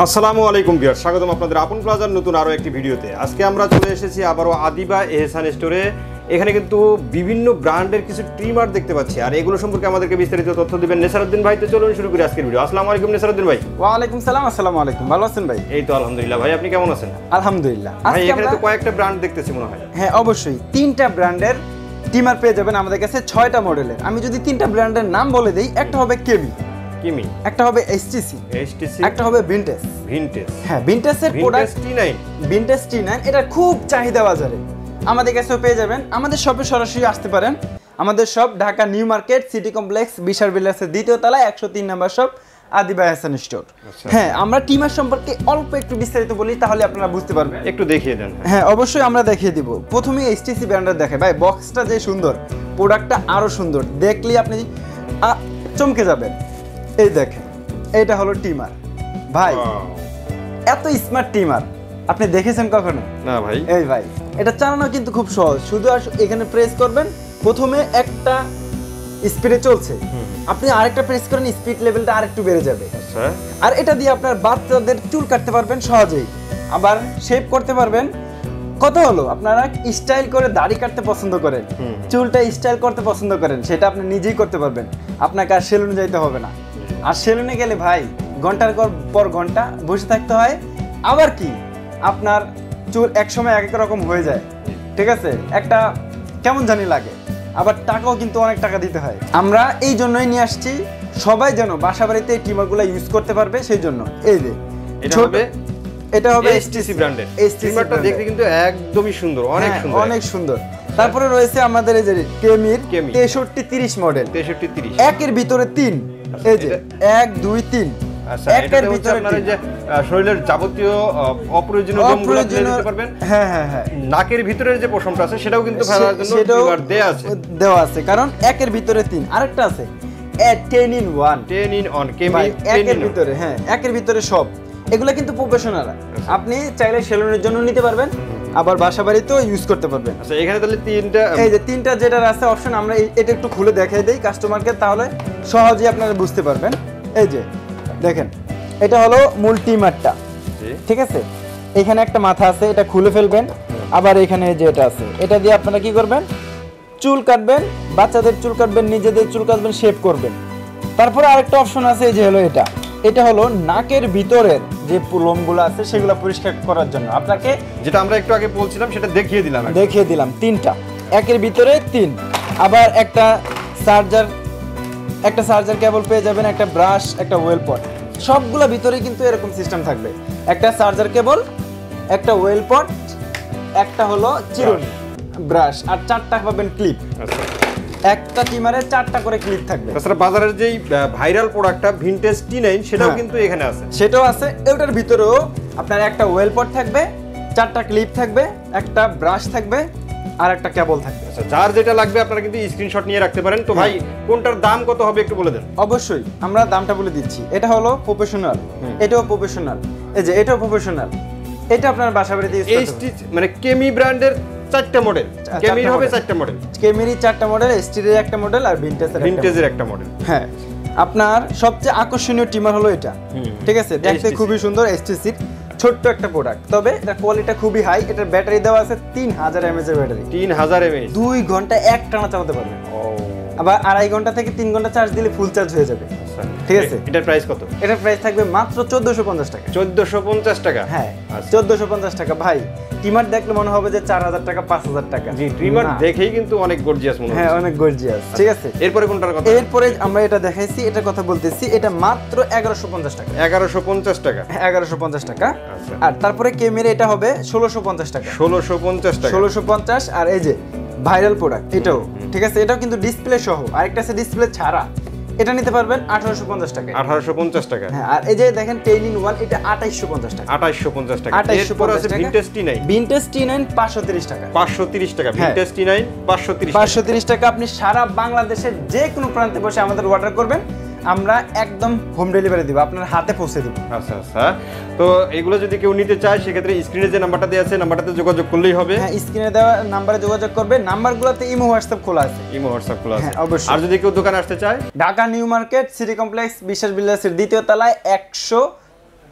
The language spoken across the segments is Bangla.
আসসালামু আলাইকুম ভিউয়ার্স, স্বাগতম আপনাদের আপন প্লাজার নতুন আরও একটি ভিডিওতে। আজকে আমরা চলে এসেছি আবারও আদিবা এহসান স্টোরে। এখানে কিন্তু বিভিন্ন ব্র্যান্ডের কিছু ট্রিমার দেখতে পাচ্ছি, আর এগুলো সম্পর্কে আমাদেরকে বিস্তারিত তথ্য দিবেন নেসারউদ্দিন ভাই। তো চলুন শুরু করি আজকের ভিডিও। আসসালামু আলাইকুম নেসারউদ্দিন ভাই। ওয়ালাইকুম সালাম। আসসালামু আলাইকুম, ভালো আছেন ভাই? এই তো আলহামদুলিল্লাহ। ভাই আপনি কেমন আছেন? আলহামদুলিল্লাহ। ভাই এখানে তো কয়েকটা ব্র্যান্ড দেখতেছি মনে হয়। হ্যাঁ অবশ্যই, 3টা ব্র্যান্ডের ট্রিমার পেয়ে যাবেন আমাদের কাছে, 6টা মডেলের। আমি যদি 3টা ব্র্যান্ডের নাম বলে দেই, একটা হবে কেমি, একটা হবে এসটিসি, একটা হবে ভিনটেজ। হ্যাঁ, ভিনটেজের প্রোডাক্ট ভিনটেজ T9, এটা খুব চাহিদা বাজারে। আমাদের কাছেও পেয়ে যাবেন। আমাদের শপে সরাসরি আসতে পারেন। আমাদের shop Dhaka new market city complex Bishal বিলাসের 2য় তলায় 103 নম্বর শপ আদিবা এহসান স্টোর। হ্যাঁ, আমরা ট্রিমার সম্পর্কে অল্প একটু বিস্তারিত বলি, তাহলে আপনারা বুঝতে পারবেন। একটু দেখিয়ে দেন। হ্যাঁ অবশ্যই আমরা দেখিয়ে দিব। প্রথমে এসটিসি ব্র্যান্ডের দেখে ভাই, বক্সটা যে সুন্দর, প্রোডাক্টটা আরো সুন্দর, দেখলেই আপনি চমকে যাবেন। এই দেখেন, এটা হলো ট্রিমার ভাই। এত স্মার্ট ট্রিমার আপনি দেখেছেন কখনো? না ভাই। এই ভাই, এটা চালানো কিন্তু খুব সহজ। শুধু এখানে প্রেস করবেন, প্রথমে একটা স্পিডে চলছে, আপনি আরেকটা প্রেস করেন, স্পিড লেভেলটা আরেকটু বেড়ে যাবে। আর এটা দিয়ে আপনার বাচ্চাদের চুল কাটতে পারবেন সহজেই, আবার শেপ করতে পারবেন। কথা হলো, আপনারা স্টাইল করে দাড়ি কাটতে পছন্দ করেন, চুলটা স্টাইল করতে পছন্দ করেন, সেটা আপনি নিজেই করতে পারবেন। আপনাকে আর সেলুনে যাইতে হবে না। আর সেলুনে গেলে ভাই ঘন্টার পর ঘন্টা বসে থাকতে হয়। আবার কি, আপনার চুল একসময় এক এক রকম হয়ে যায়, ঠিক আছে, একটা কেমন জানি লাগে। আবার টাকাও কিন্তু অনেক টাকা দিতে হয়। আমরা এই জন্যই নিয়ে আসছি, সবাই যেন বাসা বাড়িতে এই ট্রিমারগুলো ইউজ করতে পারবে, সেই জন্য। এই যে এটা হবে এসটিসি ব্র্যান্ডের। ট্রিমারটা দেখতে কিন্তু একদমই সুন্দর, অনেক সুন্দর, অনেক সুন্দর। তারপরে রয়েছে আমাদের এই যে কেমির 6330 মডেল। 6330 একের ভিতরে 3, এই যে 1 2 3। আচ্ছা, একের ভিতরে আপনারা যে শরীরের যাবতীয় অপ্রয়োজনীয় লোমগুলো তুলে দিতে পারবেন। হ্যাঁ হ্যাঁ হ্যাঁ, নাকের ভিতরের যে পোষণটা আছে সেটাও কিন্তু ফেলার জন্য ট্রিমার দেওয়া আছে, কারণ একের ভিতরে 3। আরেকটা আছে 10 in 1 কেমি একের ভিতরে। হ্যাঁ, একের ভিতরে সব। এগুলা কিন্তু প্রফেশনাল, আপনি চাইলে সেলুনের জন্য নিতে পারবেন, আবার বাসা বাড়িতেও ইউজ করতে পারবেন। আচ্ছা, এখানে তাহলে 3টা, এই যে 3টা যেটা আছে অপশন, আমরা এটা একটু খুলে দেখাই দেই কাস্টমারকে, তাহলে সহজেই আপনারা বুঝতে পারবেন। এই যে দেখেন, এটা হলো মূল ট্রিমারটা, ঠিক আছে। এখানে একটা মাথা আছে, এটা খুলে ফেলবেন। আবার এখানে যে এটা আছে, এটা দিয়ে আপনারা কি করবেন, চুল কাটবেন, বাচ্চাদের চুল কাটবেন, নিজেদের চুল কাটবেন, শেপ করবেন। তারপরে আরেকটা অপশন আছে, এই যে হলো এটা হলো নাকের ভিতরের যে লোমগুলো আছে সেগুলো পরিষ্কার করার জন্য। আপনাকে যেটা আমরা একটু আগে বলছিলাম সেটা দেখিয়ে দিলাম 3টা, একের ভিতরে 3। আবার একটা চার্জার কেবল পেয়ে যাবেন, একটা ব্রাশ, একটা ওয়েল পট। সবগুলো ভিতরে কিন্তু এরকম সিস্টেম থাকবে, একটা চার্জার কেবল, একটা ওয়েল পট, একটা হলো চিরুনি, ব্রাশ, আর 4টা পাবেন ক্লিপ। একটা ট্রিমারে 4টা করে ক্লিপ থাকবে। তাছাড়া বাজারের যেই ভাইরাল প্রোডাক্টটা ভিনটেজ T9 সেটাও কিন্তু এখানে আছে। সেটাও আছে। এটার ভিতরেও আপনার একটা ওয়েল পট থাকবে, 4টা ক্লিপ থাকবে, একটা ব্রাশ থাকবে, আর একটা কেবল থাকবে। আচ্ছা, যার যেটা লাগবে আপনারা কিন্তু স্ক্রিনশট নিয়ে রাখতে পারেন। তো ভাই কোনটার দাম কত হবে একটু বলে দেন। অবশ্যই আমরা দামটা বলে দিচ্ছি। এটা হলো প্রফেশনাল, এটাও প্রফেশনাল, এই যে এটাও প্রফেশনাল। এটা আপনার বাসা বাড়িতে ইউজ করতে পারবেন। মানে কেমি ব্র্যান্ডের 4টা মডেল, কেমির হবে 4টা মডেল, কেমিরই 4টা মডেল, এসটির একটা মডেল, আর ভিনটেজের একটা মডেল। হ্যাঁ, আপনার সবচেয়ে আকর্ষণীয় ট্রিমার হলো এটা, ঠিক আছে। দেখতে খুবই সুন্দর, এসটিসির ছোট্ট একটা প্রোডাক্ট, তবে এটা কোয়ালিটি খুবই হাই। এটার ব্যাটারি দেওয়া আছে 3000 mAh এর ব্যাটারি। 3000 mAh, 2 ঘন্টা এক টানা চালাতে পারবেন। আবার 2.5 ঘন্টা থেকে 3 ঘন্টা চার্জ দিলে ফুল চার্জ হয়ে যাবে, ঠিক আছে। এটার প্রাইস কত? এটার প্রাইস থাকবে মাত্র 1450 টাকা। 1450 টাকা? হ্যাঁ, 1450 টাকা। ভাই ট্রিমার দেখলে মনে হবে যে 4000 টাকা 5000 টাকা। জি, ট্রিমার দেখেই কিন্তু অনেক গর্জিয়াস মনে হয়। হ্যাঁ, অনেক গর্জিয়াস, ঠিক আছে। এরপরে কোনটার কথা? এরপরে আমরা এটা দেখাইছি, এটার কথা বলতেছি। এটা মাত্র 1150 টাকা। 1150 টাকা? 1150 টাকা। আর তারপরে কেমির এটা হবে 1650 টাকা। 1650 টাকা, 1650। আর এই যে ভাইরাল প্রোডাক্ট, এটাও ঠিক আছে, এটাও কিন্তু ডিসপ্লে সহ। আরেকটা আছে ডিসপ্লে ছাড়া, এটা নিতে পারবেন 1850 টাকা। 1850 টাকা। হ্যাঁ, আর এই যে দেখেন 10 in 1, এটা 2850 টাকা। 2850 টাকা। এরপর আছে ভিনটেজ T9। ভিনটেজ T9 530 টাকা। 530 টাকা। ভিনটেজ T9 530 টাকা। 530 টাকা। আপনি সারা বাংলাদেশের যে কোনো প্রান্তে বসে আমাদের অর্ডার করবেন, আমরা একদম হোম ডেলিভারি দিব, আপনার হাতে পৌঁছে দিব। আচ্ছা আচ্ছা, তো এগুলো যদি কেউ নিতে চায় সেক্ষেত্রে স্ক্রিনে যে নাম্বারটা দেওয়া আছে নাম্বারটাতে যোগাযোগ করলেই হবে। হ্যাঁ, স্ক্রিনে দেওয়া নাম্বারে যোগাযোগ করবে। নাম্বারগুলোতে ইমো হোয়াটসঅ্যাপ খোলা আছে। ইমো হোয়াটসঅ্যাপ খোলা আছে, হ্যাঁ অবশ্যই। আর যদি কেউ দোকানে আসতে চায়, Dhaka new market city complex Bishal বিলাসের 2য় তলায়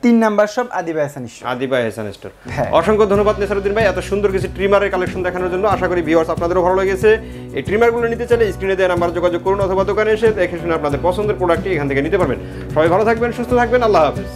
3 number shop Adiba Ehsan store. Adiba Ehsan store. হ্যাঁ। অসংখ্য ধন্যবাদ নেসারউদ্দিন ভাই এত সুন্দর কিছু ট্রিমারের কালেকশন দেখানোর জন্য। আশা করি ভিউয়ার্স আপনাদেরও ভালো লেগেছে। এই ট্রিমারগুলো নিতে চাইলে স্ক্রিনে দেওয়া নাম্বার যোগাযোগ করুন অথবা দোকানে এসে দেখে শুনে আপনাদের পছন্দের প্রোডাক্টটি এখান থেকে নিতে পারবেন। সবাই ভালো থাকবেন, সুস্থ থাকবেন, আল্লাহ হাফেজ।